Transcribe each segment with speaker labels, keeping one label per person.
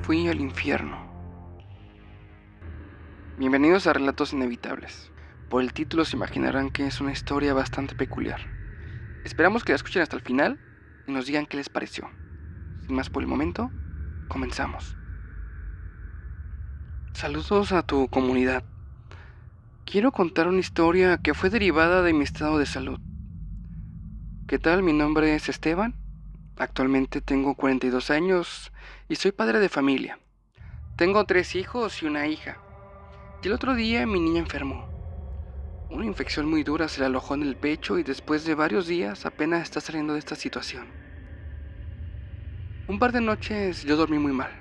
Speaker 1: fui al infierno. Bienvenidos a Relatos Inevitables. Por el título se imaginarán que es una historia bastante peculiar. Esperamos que la escuchen hasta el final y nos digan qué les pareció. Sin más por el momento, comenzamos. Saludos a tu comunidad. Quiero contar una historia que fue derivada de mi estado de salud. ¿Qué tal? Mi nombre es Esteban. Actualmente tengo 42 años y soy padre de familia. Tengo 3 hijos y una hija. Y el otro día mi niña enfermó. Una infección muy dura se le alojó en el pecho y después de varios días apenas está saliendo de esta situación. Un par de noches yo dormí muy mal,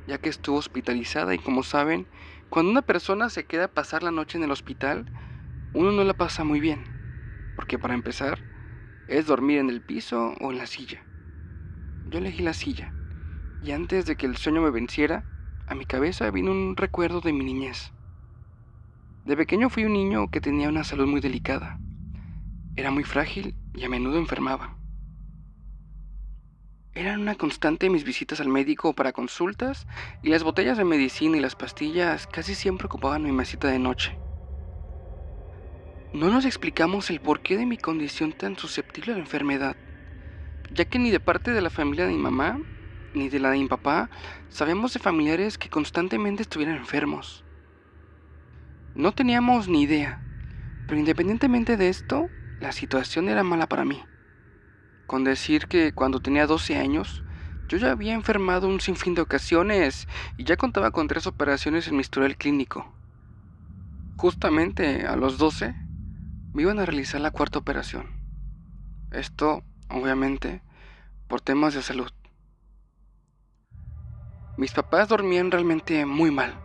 Speaker 1: ya que estuvo hospitalizada y como saben, cuando una persona se queda a pasar la noche en el hospital, uno no la pasa muy bien, porque para empezar, es dormir en el piso o en la silla. Yo elegí la silla, y antes de que el sueño me venciera, a mi cabeza vino un recuerdo de mi niñez. De pequeño fui un niño que tenía una salud muy delicada. Era muy frágil y a menudo enfermaba. Eran una constante mis visitas al médico para consultas y las botellas de medicina y las pastillas casi siempre ocupaban mi mesita de noche. No nos explicamos el porqué de mi condición tan susceptible a la enfermedad, ya que ni de parte de la familia de mi mamá ni de la de mi papá sabíamos de familiares que constantemente estuvieran enfermos. No teníamos ni idea, pero independientemente de esto, la situación era mala para mí. Con decir que cuando tenía 12 años, yo ya había enfermado un sinfín de ocasiones y ya contaba con 3 operaciones en mi historial clínico. Justamente a los 12, me iban a realizar la 4ª operación. Esto, obviamente, por temas de salud. Mis papás dormían realmente muy mal.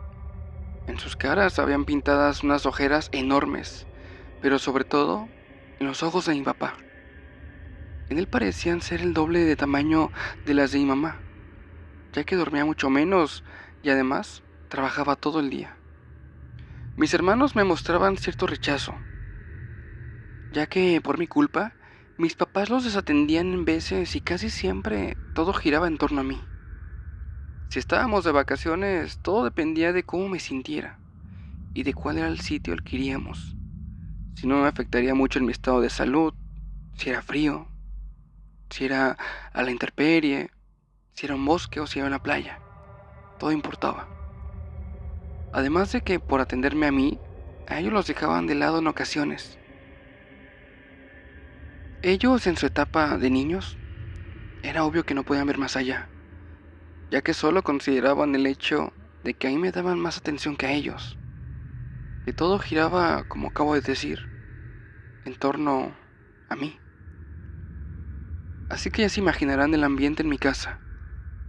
Speaker 1: En sus caras habían pintadas unas ojeras enormes, pero sobre todo, en los ojos de mi papá. En él parecían ser el doble de tamaño de las de mi mamá, ya que dormía mucho menos y además trabajaba todo el día. Mis hermanos me mostraban cierto rechazo, ya que por mi culpa, mis papás los desatendían en veces y casi siempre todo giraba en torno a mí. Si estábamos de vacaciones, todo dependía de cómo me sintiera y de cuál era el sitio al que iríamos. Si no me afectaría mucho en mi estado de salud, si era frío, si era a la intemperie, si era un bosque o si era una playa. Todo importaba. Además de que por atenderme a mí, a ellos los dejaban de lado en ocasiones. Ellos en su etapa de niños, era obvio que no podían ver más allá, ya que solo consideraban el hecho de que a mí me daban más atención que a ellos. Que todo giraba, como acabo de decir, en torno a mí. Así que ya se imaginarán el ambiente en mi casa.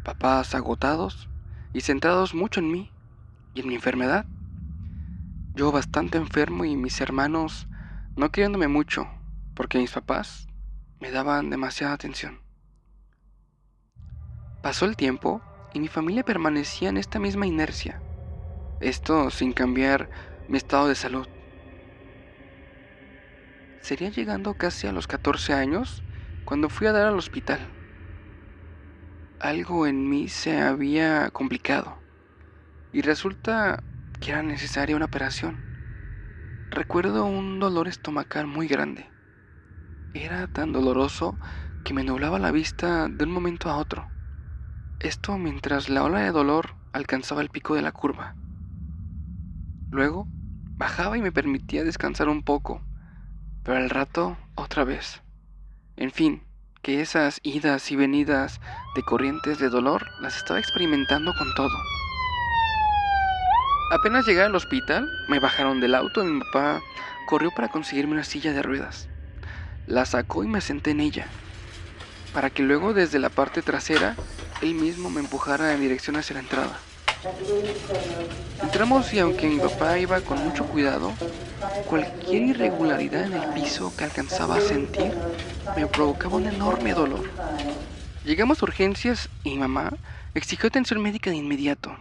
Speaker 1: Papás agotados y centrados mucho en mí y en mi enfermedad. Yo bastante enfermo y mis hermanos no queriéndome mucho, porque mis papás me daban demasiada atención. Pasó el tiempo y mi familia permanecía en esta misma inercia. Esto sin cambiar mi estado de salud. Sería llegando casi a los 14 años cuando fui a dar al hospital. Algo en mí se había complicado y resulta que era necesaria una operación. Recuerdo un dolor estomacal muy grande. Era tan doloroso que me nublaba la vista de un momento a otro. Esto mientras la ola de dolor alcanzaba el pico de la curva. Luego bajaba y me permitía descansar un poco, pero al rato otra vez. En fin, que esas idas y venidas de corrientes de dolor las estaba experimentando con todo. Apenas llegué al hospital, me bajaron del auto y mi papá corrió para conseguirme una silla de ruedas. La sacó y me senté en ella, para que luego desde la parte trasera él mismo me empujara en dirección hacia la entrada. Entramos y aunque mi papá iba con mucho cuidado, cualquier irregularidad en el piso que alcanzaba a sentir me provocaba un enorme dolor. Llegamos a urgencias y mi mamá exigió atención médica de inmediato.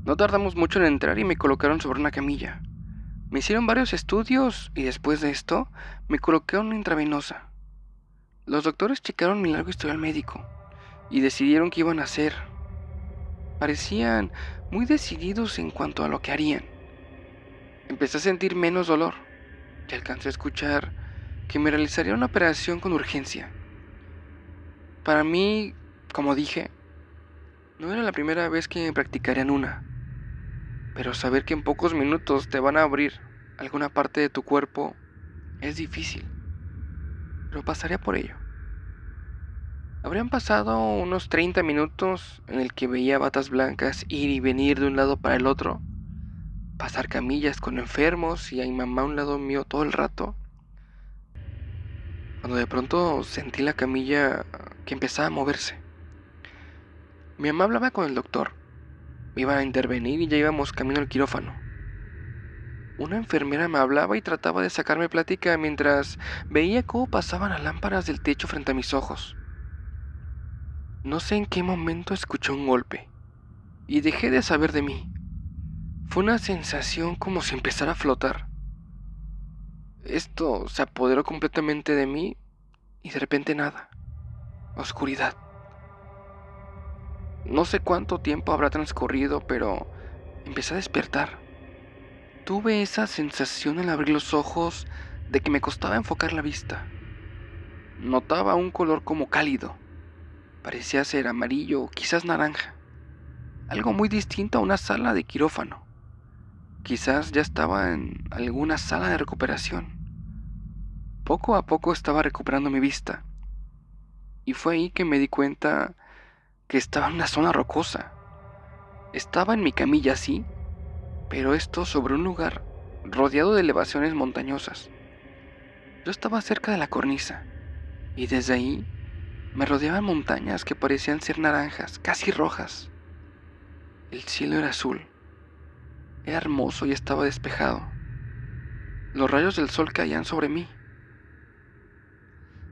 Speaker 1: No tardamos mucho en entrar y me colocaron sobre una camilla. Me hicieron varios estudios y después de esto me colocaron una intravenosa. Los doctores checaron mi largo historial médico y decidieron qué iban a hacer. Parecían muy decididos en cuanto a lo que harían. Empecé a sentir menos dolor y alcancé a escuchar que me realizaría una operación con urgencia. Para mí, como dije, no era la primera vez que me practicarían una, pero saber que en pocos minutos te van a abrir alguna parte de tu cuerpo es difícil, pero pasaría por ello. Habrían pasado unos 30 minutos en el que veía batas blancas ir y venir de un lado para el otro, pasar camillas con enfermos y a mi mamá a un lado mío todo el rato, cuando de pronto sentí la camilla que empezaba a moverse. Mi mamá hablaba con el doctor, me iban a intervenir y ya íbamos camino al quirófano. Una enfermera me hablaba y trataba de sacarme plática mientras veía cómo pasaban las lámparas del techo frente a mis ojos. No sé en qué momento escuché un golpe y dejé de saber de mí. Fue una sensación como si empezara a flotar. Esto se apoderó completamente de mí y de repente nada. Oscuridad. No sé cuánto tiempo habrá transcurrido, pero empecé a despertar. Tuve esa sensación al abrir los ojos de que me costaba enfocar la vista. Notaba un color como cálido. Parecía ser amarillo o quizás naranja. Algo muy distinto a una sala de quirófano. Quizás ya estaba en alguna sala de recuperación. Poco a poco estaba recuperando mi vista. Y fue ahí que me di cuenta que estaba en una zona rocosa. Estaba en mi camilla, sí, pero esto sobre un lugar rodeado de elevaciones montañosas. Yo estaba cerca de la cornisa, y desde ahí me rodeaban montañas que parecían ser naranjas, casi rojas. El cielo era azul, era hermoso y estaba despejado. Los rayos del sol caían sobre mí.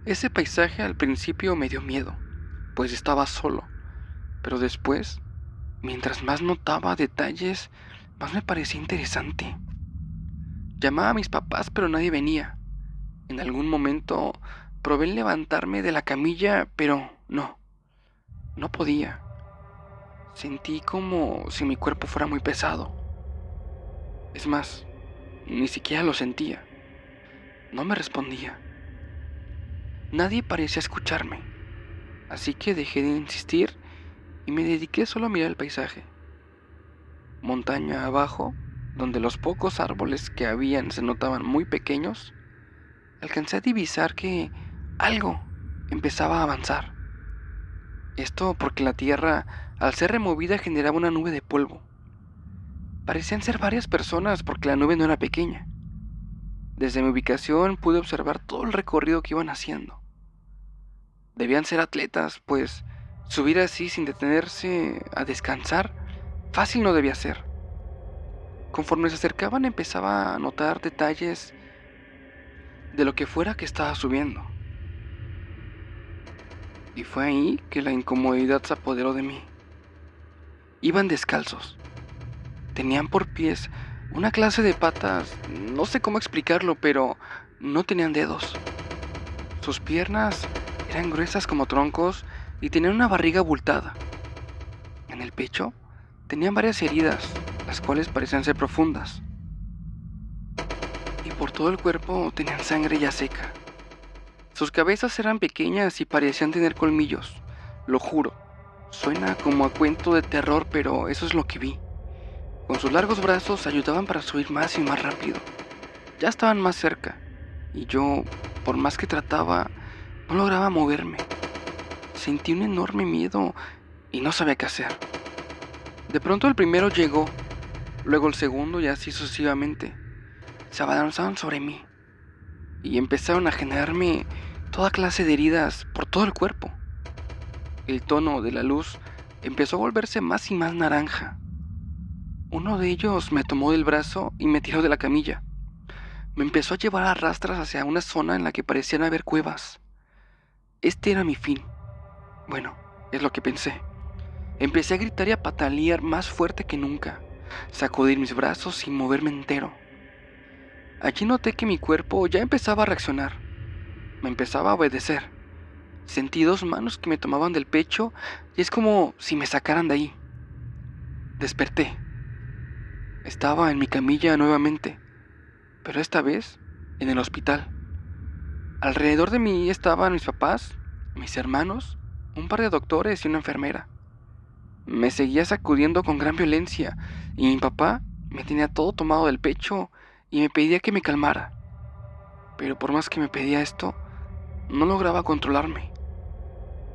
Speaker 1: Ese paisaje al principio me dio miedo, pues estaba solo, pero después, mientras más notaba detalles, más me parecía interesante. Llamaba a mis papás, pero nadie venía. En algún momento probé en levantarme de la camilla, pero no podía. Sentí como si mi cuerpo fuera muy pesado. Es más, ni siquiera lo sentía. No me respondía. Nadie parecía escucharme, así que dejé de insistir y me dediqué solo a mirar el paisaje. Montaña abajo, donde los pocos árboles que habían se notaban muy pequeños, alcancé a divisar que algo empezaba a avanzar. Esto porque la tierra, al ser removida, generaba una nube de polvo. Parecían ser varias personas porque la nube no era pequeña. Desde mi ubicación pude observar todo el recorrido que iban haciendo. Debían ser atletas, pues subir así sin detenerse a descansar, fácil no debía ser. Conforme se acercaban empezaba a notar detalles de lo que fuera que estaba subiendo. Y fue ahí que la incomodidad se apoderó de mí. Iban descalzos. Tenían por pies una clase de patas, no sé cómo explicarlo, pero no tenían dedos. Sus piernas eran gruesas como troncos y tenían una barriga abultada. En el pecho tenían varias heridas, las cuales parecían ser profundas. Y por todo el cuerpo tenían sangre ya seca. Sus cabezas eran pequeñas y parecían tener colmillos, lo juro. Suena como a cuento de terror, pero eso es lo que vi. Con sus largos brazos ayudaban para subir más y más rápido. Ya estaban más cerca, y yo, por más que trataba, no lograba moverme. Sentí un enorme miedo y no sabía qué hacer. De pronto el primero llegó, luego el segundo y así sucesivamente. Se abalanzaron sobre mí y empezaron a generarme toda clase de heridas por todo el cuerpo. El tono de la luz empezó a volverse más y más naranja. Uno de ellos me tomó del brazo y me tiró de la camilla. Me empezó a llevar a rastras hacia una zona en la que parecían haber cuevas. Este era mi fin. Bueno, es lo que pensé. Empecé a gritar y a patalear más fuerte que nunca, sacudir mis brazos y moverme entero. Allí noté que mi cuerpo ya empezaba a reaccionar. Me empezaba a obedecer. Sentí dos manos que me tomaban del pecho y es como si me sacaran de ahí. Desperté. Estaba en mi camilla nuevamente, pero esta vez en el hospital. Alrededor de mí estaban mis papás, mis hermanos, un par de doctores y una enfermera. Me seguía sacudiendo con gran violencia y mi papá me tenía todo tomado del pecho y me pedía que me calmara. Pero por más que me pedía esto, no lograba controlarme.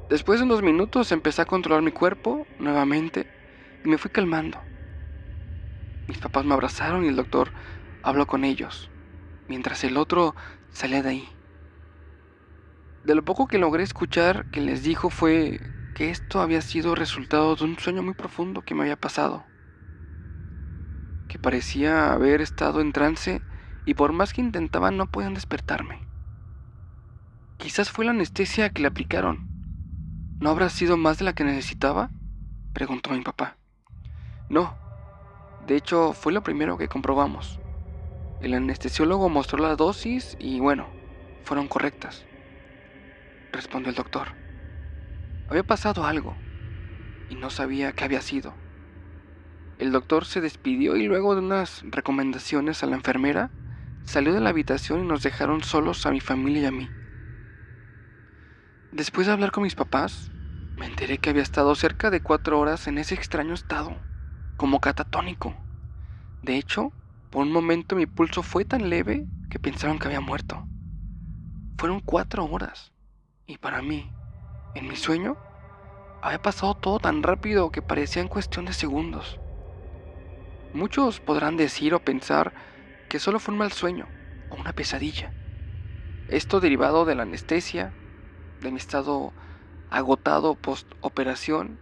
Speaker 1: Después de unos minutos empecé a controlar mi cuerpo nuevamente y me fui calmando. Mis papás me abrazaron y el doctor habló con ellos, mientras el otro salía de ahí. De lo poco que logré escuchar que les dijo fue que esto había sido resultado de un sueño muy profundo que me había pasado, que parecía haber estado en trance y por más que intentaban no podían despertarme. Quizás fue la anestesia que le aplicaron. ¿No habrá sido más de la que necesitaba?, preguntó mi papá. No, de hecho fue lo primero que comprobamos. El anestesiólogo mostró la dosis y bueno, fueron correctas, respondió el doctor. Había pasado algo y no sabía qué había sido. El doctor se despidió y luego de unas recomendaciones a la enfermera, salió de la habitación y nos dejaron solos a mi familia y a mí. Después de hablar con mis papás, me enteré que había estado cerca de 4 horas en ese extraño estado, como catatónico. De hecho, por un momento mi pulso fue tan leve que pensaron que había muerto. Fueron 4 horas, y para mí, en mi sueño, había pasado todo tan rápido que parecía en cuestión de segundos. Muchos podrán decir o pensar que solo fue un mal sueño o una pesadilla. Esto derivado de la anestesia, de mi estado agotado post-operación,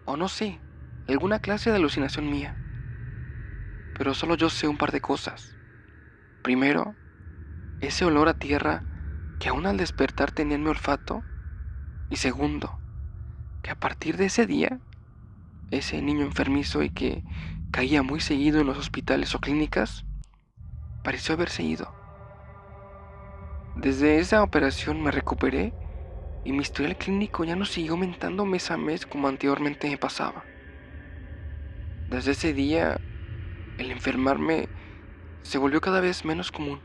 Speaker 1: o no sé, alguna clase de alucinación mía. Pero solo yo sé un par de cosas. Primero, ese olor a tierra que aún al despertar tenía en mi olfato. Y segundo, que a partir de ese día, ese niño enfermizo y que caía muy seguido en los hospitales o clínicas, pareció haberse ido. Desde esa operación me recuperé y mi historial clínico ya no siguió aumentando mes a mes como anteriormente me pasaba. Desde ese día, el enfermarme se volvió cada vez menos común.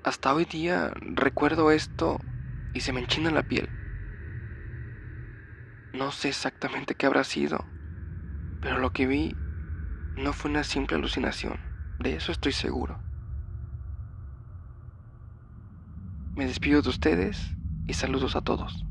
Speaker 1: Hasta hoy día recuerdo esto y se me enchina la piel. No sé exactamente qué habrá sido, pero lo que vi no fue una simple alucinación, de eso estoy seguro. Me despido de ustedes y saludos a todos.